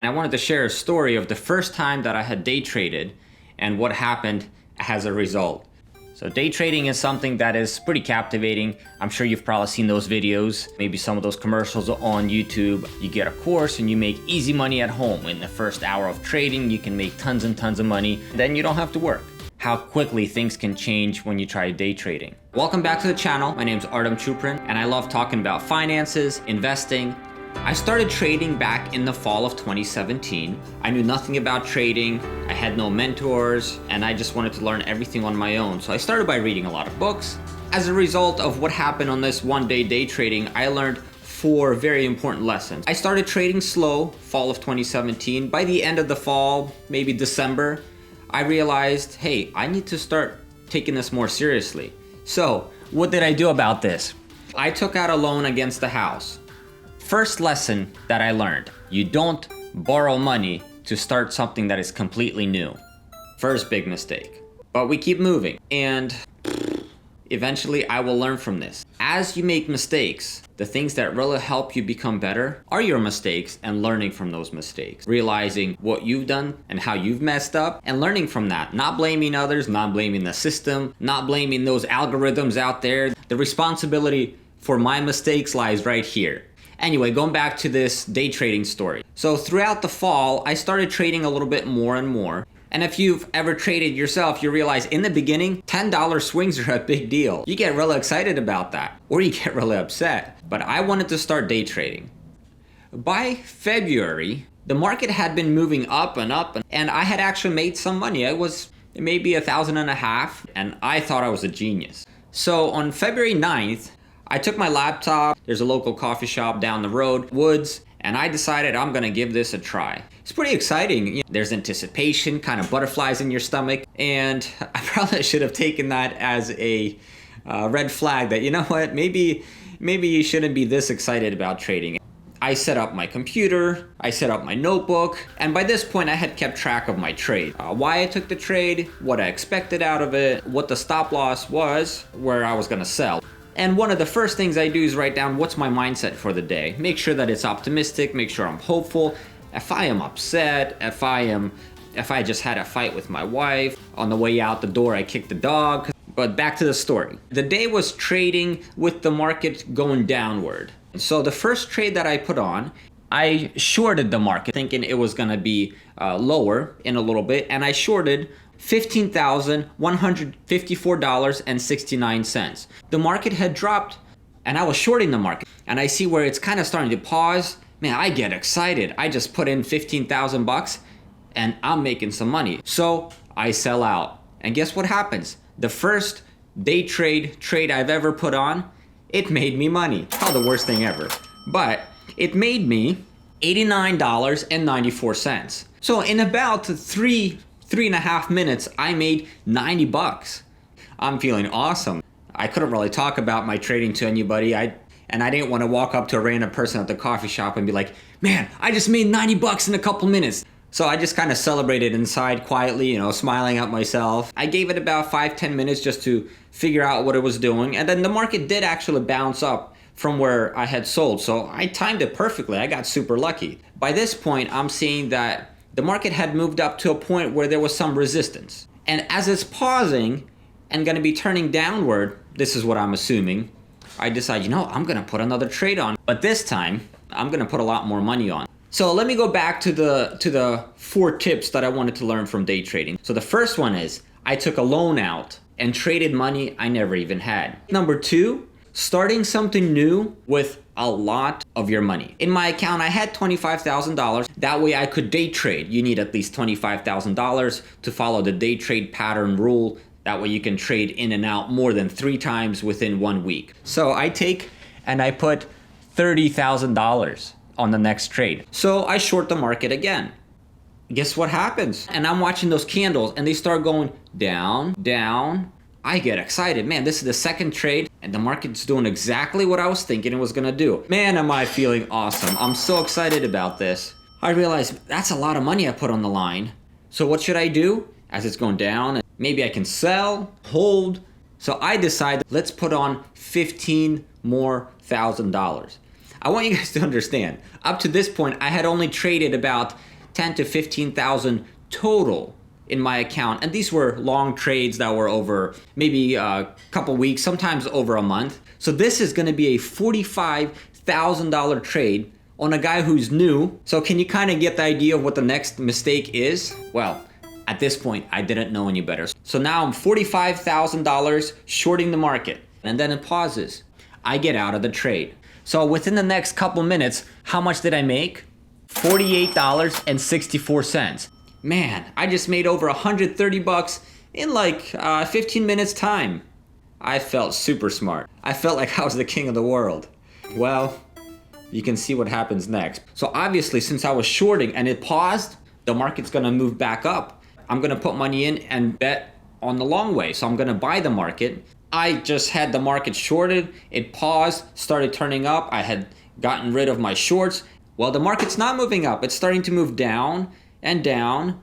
I wanted to share a story of the first time that I had day traded and what happened as a result. So day trading is something that is pretty captivating. I'm sure you've probably seen those videos, maybe some of those commercials on YouTube. You get a course and you make easy money at home. In the first hour of trading, you can make tons and tons of money. Then you don't have to work. How quickly things can change when you try day trading. Welcome back to the channel. My name is Artem Chuprin and I love talking about finances, investing. I started trading back in the fall of 2017. I knew nothing about trading, I had no mentors, and I just wanted to learn everything on my own. So I started by reading a lot of books. As a result of what happened on this one-day day trading, I learned 4 very important lessons. I started trading slow, fall of 2017. By the end of the fall, maybe December, I realized, hey, I need to start taking this more seriously. So what did I do about this? I took out a loan against the house. First lesson that I learned, you don't borrow money to start something that is completely new. First big mistake. But we keep moving and eventually I will learn from this. As you make mistakes, the things that really help you become better are your mistakes and learning from those mistakes. Realizing what you've done and how you've messed up and learning from that. Not blaming others, not blaming the system, not blaming those algorithms out there. The responsibility for my mistakes lies right here. Anyway, going back to this day trading story. So throughout the fall, I started trading a little bit more and more. And if you've ever traded yourself, you realize in the beginning, $10 swings are a big deal. You get really excited about that, or you get really upset. But I wanted to start day trading. By February, the market had been moving up and up, and I had actually made some money. It was maybe $1,500, and I thought I was a genius. So on February 9th, I took my laptop, there's a local coffee shop down the road, Woods, and I decided I'm gonna give this a try. It's pretty exciting. There's anticipation, kind of butterflies in your stomach, and I probably should have taken that as a red flag that, you know what, maybe you shouldn't be this excited about trading. I set up my computer, I set up my notebook, and by this point I had kept track of my trade. Why I took the trade, what I expected out of it, what the stop loss was, where I was gonna sell. And one of the first things I do is write down what's my mindset for the day. Make sure that it's optimistic, make sure I'm hopeful. If I am upset, if I just had a fight with my wife, on the way out the door I kicked the dog. But back to the story. The day was trading with the market going downward. So the first trade that I put on, I shorted the market thinking it was gonna be lower in a little bit, and I shorted $15,154.69. The market had dropped and I was shorting the market, and I see where it's kind of starting to pause. Man, I get excited. I just put in 15,000 bucks and I'm making some money. So I sell out, and guess what happens? The first day trade I've ever put on, it made me money. Probably the worst thing ever, but it made me $89.94. So in about 3.5 minutes, I made 90 bucks. I'm feeling awesome. I couldn't really talk about my trading to anybody. I didn't want to walk up to a random person at the coffee shop and be like, man, I just made 90 bucks in a couple minutes. So I just kind of celebrated inside quietly, smiling at myself. I gave it about 5-10 minutes just to figure out what it was doing. And then the market did actually bounce up from where I had sold. So I timed it perfectly. I got super lucky. By this point, I'm seeing that the market had moved up to a point where there was some resistance. And as it's pausing and gonna be turning downward, this is what I'm assuming, I decide, I'm gonna put another trade on. But this time, I'm gonna put a lot more money on. So let me go back to the 4 tips that I wanted to learn from day trading. So the first one is, I took a loan out and traded money I never even had. Number 2, starting something new with a lot of your money. In my account, I had $25,000. That way I could day trade. You need at least $25,000 to follow the day trade pattern rule. That way you can trade in and out more than 3 times within 1 week. So I take and I put $30,000 on the next trade. So I short the market again. Guess what happens? And I'm watching those candles and they start going down, down. I get excited. Man, this is the second trade and the market's doing exactly what I was thinking it was gonna do. Man, am I feeling awesome. I'm so excited about this. I realize that's a lot of money I put on the line. So what should I do? As it's going down, maybe I can sell, hold. So I decided, let's put on $15,000 more. I want you guys to understand, up to this point, I had only traded about 10 to 15,000 total in my account. And these were long trades that were over maybe a couple weeks, sometimes over a month. So this is gonna be a $45,000 trade on a guy who's new. So can you kind of get the idea of what the next mistake is? Well, at this point, I didn't know any better. So now I'm $45,000 shorting the market, and then it pauses. I get out of the trade. So within the next couple minutes, how much did I make? $48.64. Man, I just made over 130 bucks in like 15 minutes time. I felt super smart. I felt like I was the king of the world. Well, you can see what happens next. So obviously, since I was shorting and it paused, the market's gonna move back up. I'm gonna put money in and bet on the long way. So I'm gonna buy the market. I just had the market shorted, it paused, started turning up. I had gotten rid of my shorts. Well, the market's not moving up. It's starting to move down and down.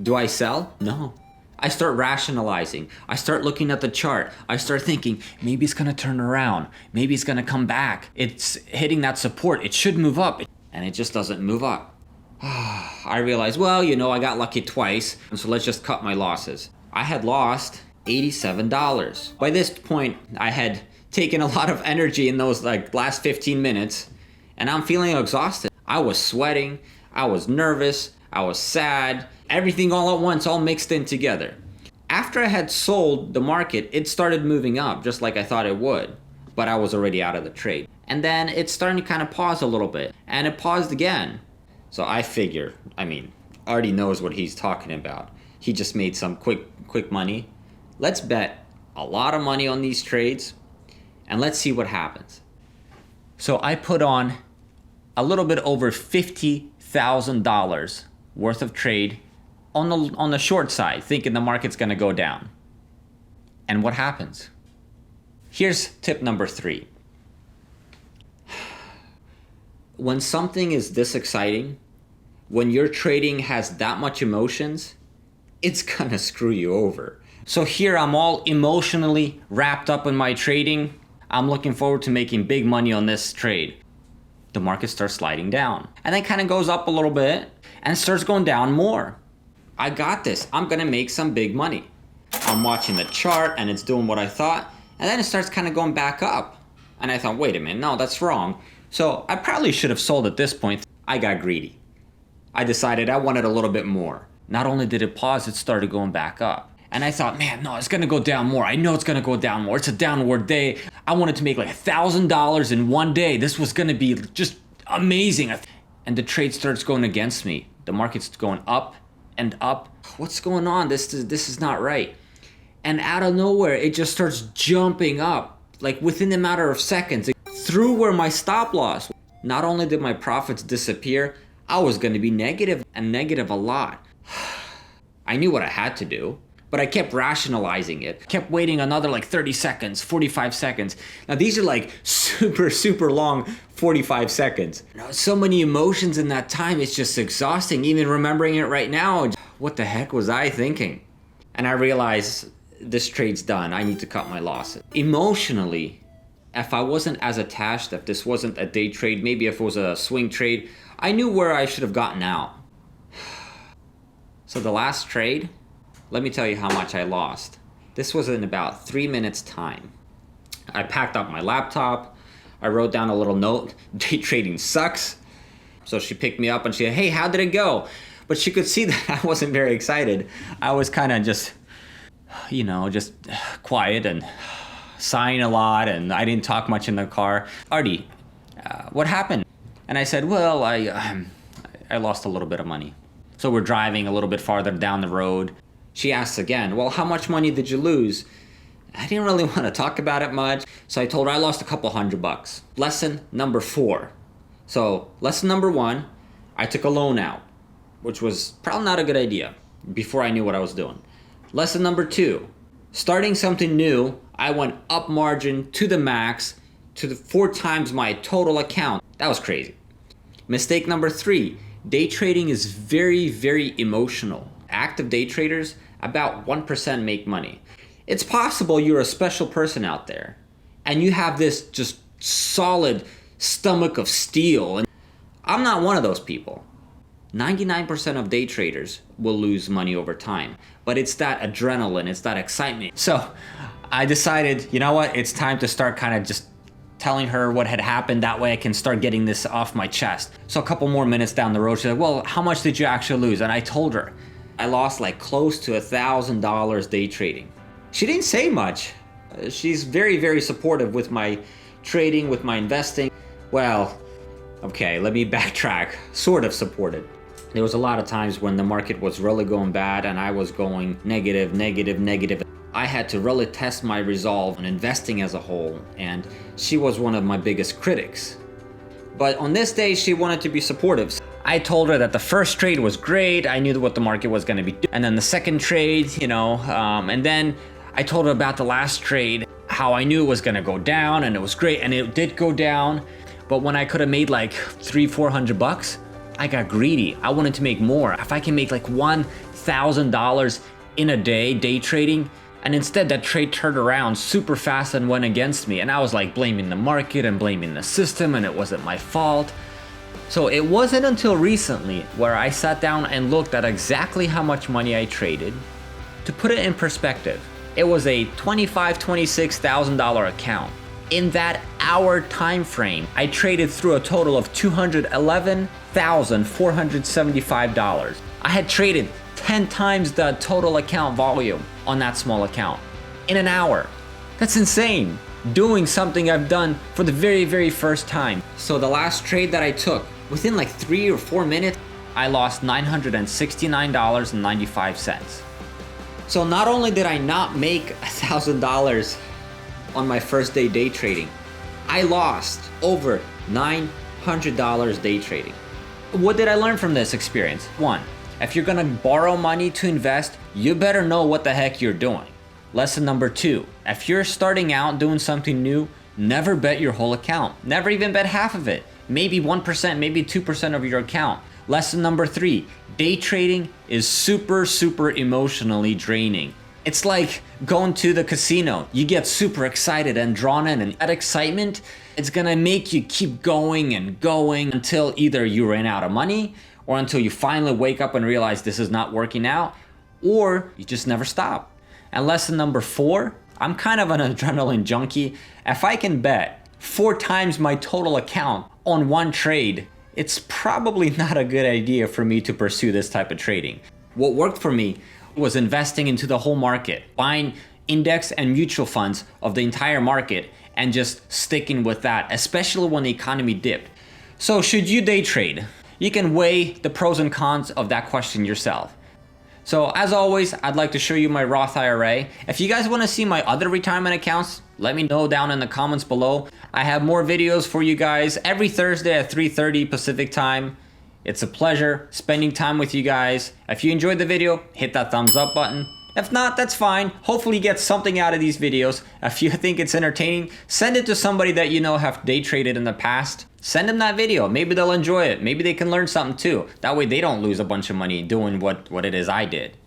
Do I sell? No. I start rationalizing. I start looking at the chart. I start thinking, maybe it's gonna turn around. Maybe it's gonna come back. It's hitting that support. It should move up. And it just doesn't move up. I realized, well, you know, I got lucky twice. So let's just cut my losses. I had lost $87. By this point, I had taken a lot of energy in those like last 15 minutes, and I'm feeling exhausted. I was sweating. I was nervous. I was sad. Everything all at once, all mixed in together. After I had sold the market, it started moving up just like I thought it would, but I was already out of the trade. And then it's starting to kind of pause a little bit, and it paused again. So I figure, Arty knows what he's talking about. He just made some quick money. Let's bet a lot of money on these trades, and let's see what happens. So I put on a little bit over $50,000 worth of trade on the short side, thinking the market's gonna go down. And what happens? Here's tip number 3. When something is this exciting, when your trading has that much emotions, it's gonna screw you over. So here I'm all emotionally wrapped up in my trading. I'm looking forward to making big money on this trade. The market starts sliding down, and then kind of goes up a little bit and starts going down more. I got this. I'm gonna make some big money. I'm watching the chart and it's doing what I thought, and then it starts kind of going back up. And I thought, wait a minute, no, that's wrong. So I probably should have sold at this point. I got greedy. I decided I wanted a little bit more. Not only did it pause, it started going back up. And I thought, man, no, it's gonna go down more. I know it's gonna go down more. It's a downward day. I wanted to make like $1,000 in one day. This was gonna be just amazing. And the trade starts going against me. The market's going up and up. What's going on? This is not right. And out of nowhere, it just starts jumping up, like within a matter of seconds, through where my stop loss. Not only did my profits disappear, I was gonna be negative, and negative a lot. I knew what I had to do, but I kept rationalizing it. Kept waiting another like 30 seconds, 45 seconds. Now these are like super long 45 seconds. So many emotions in that time, it's just exhausting. Even remembering it right now, what the heck was I thinking? And I realized this trade's done. I need to cut my losses. Emotionally, if I wasn't as attached, if this wasn't a day trade, maybe if it was a swing trade, I knew where I should have gotten out. So the last trade, let me tell you how much I lost. This was in about 3 minutes time. I packed up my laptop. I wrote down a little note, day trading sucks. So she picked me up and she said, hey, how did it go? But she could see that I wasn't very excited. I was kind of just quiet and sighing a lot, and I didn't talk much in the car. Arty, what happened? And I said, well, I lost a little bit of money. So we're driving a little bit farther down the road. She asks again, well, how much money did you lose? I didn't really want to talk about it much. So I told her I lost a couple $100. Lesson number 4. So lesson number 1, I took a loan out, which was probably not a good idea before I knew what I was doing. Lesson number 2, starting something new, I went up margin to the max to the 4 times my total account. That was crazy. Mistake number 3, day trading is very emotional. Active day traders, about 1% make money. It's possible you're a special person out there and you have this just solid stomach of steel. And I'm not one of those people. 99% of day traders will lose money over time, but it's that adrenaline, it's that excitement. So I decided, you know what, it's time to start kind of just telling her what had happened. That way I can start getting this off my chest. So a couple more minutes down the road, she's like, well, how much did you actually lose? And I told her I lost like close to $1,000 day trading. She didn't say much. She's very, very supportive with my trading, with my investing. Well, okay, let me backtrack. Sort of supported. There was a lot of times when the market was really going bad and I was going negative, negative, negative. I had to really test my resolve on investing as a whole, and she was one of my biggest critics. But on this day, she wanted to be supportive. I told her that the first trade was great. I knew what the market was going to be doing. And then the second trade, and then I told her about the last trade, how I knew it was going to go down, and it was great, and it did go down. But when I could have made like $300-400, I got greedy. I wanted to make more. If I can make like $1,000 in a day trading, and instead that trade turned around super fast and went against me. And I was like blaming the market and blaming the system, and it wasn't my fault. So it wasn't until recently where I sat down and looked at exactly how much money I traded. To put it in perspective, it was a $25,000-26,000 account. In that hour time frame, I traded through a total of $211,475. I had traded 10 times the total account volume on that small account in an hour. That's insane. Doing something I've done for the very, very first time. So the last trade that I took, within like 3 or 4 minutes, I lost $969.95. So not only did I not make $1,000 on my first day trading, I lost over $900 day trading. What did I learn from this experience? 1, if you're gonna borrow money to invest, you better know what the heck you're doing. Lesson number 2, if you're starting out doing something new, never bet your whole account. Never even bet half of it. Maybe 1%, maybe 2% of your account. Lesson number 3, day trading is super, super emotionally draining. It's like going to the casino. You get super excited and drawn in, and that excitement, it's gonna make you keep going and going until either you ran out of money, or until you finally wake up and realize this is not working out, or you just never stop. And lesson number 4, I'm kind of an adrenaline junkie. If I can bet 4 times my total account on one trade, it's probably not a good idea for me to pursue this type of trading. What worked for me was investing into the whole market, buying index and mutual funds of the entire market and just sticking with that, especially when the economy dipped. So should you day trade? You can weigh the pros and cons of that question yourself. So as always, I'd like to show you my Roth IRA. If you guys want to see my other retirement accounts, let me know down in the comments below. I have more videos for you guys every Thursday at 3:30 Pacific time. It's a pleasure spending time with you guys. If you enjoyed the video, hit that thumbs up button. If not, that's fine. Hopefully you get something out of these videos. If you think it's entertaining, send it to somebody that you know have day traded in the past. Send them that video. Maybe they'll enjoy it. Maybe they can learn something too. That way they don't lose a bunch of money doing what it is I did.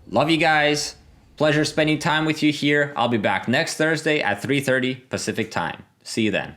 Love you guys. Pleasure spending time with you here. I'll be back next Thursday at 3:30 Pacific time. See you then.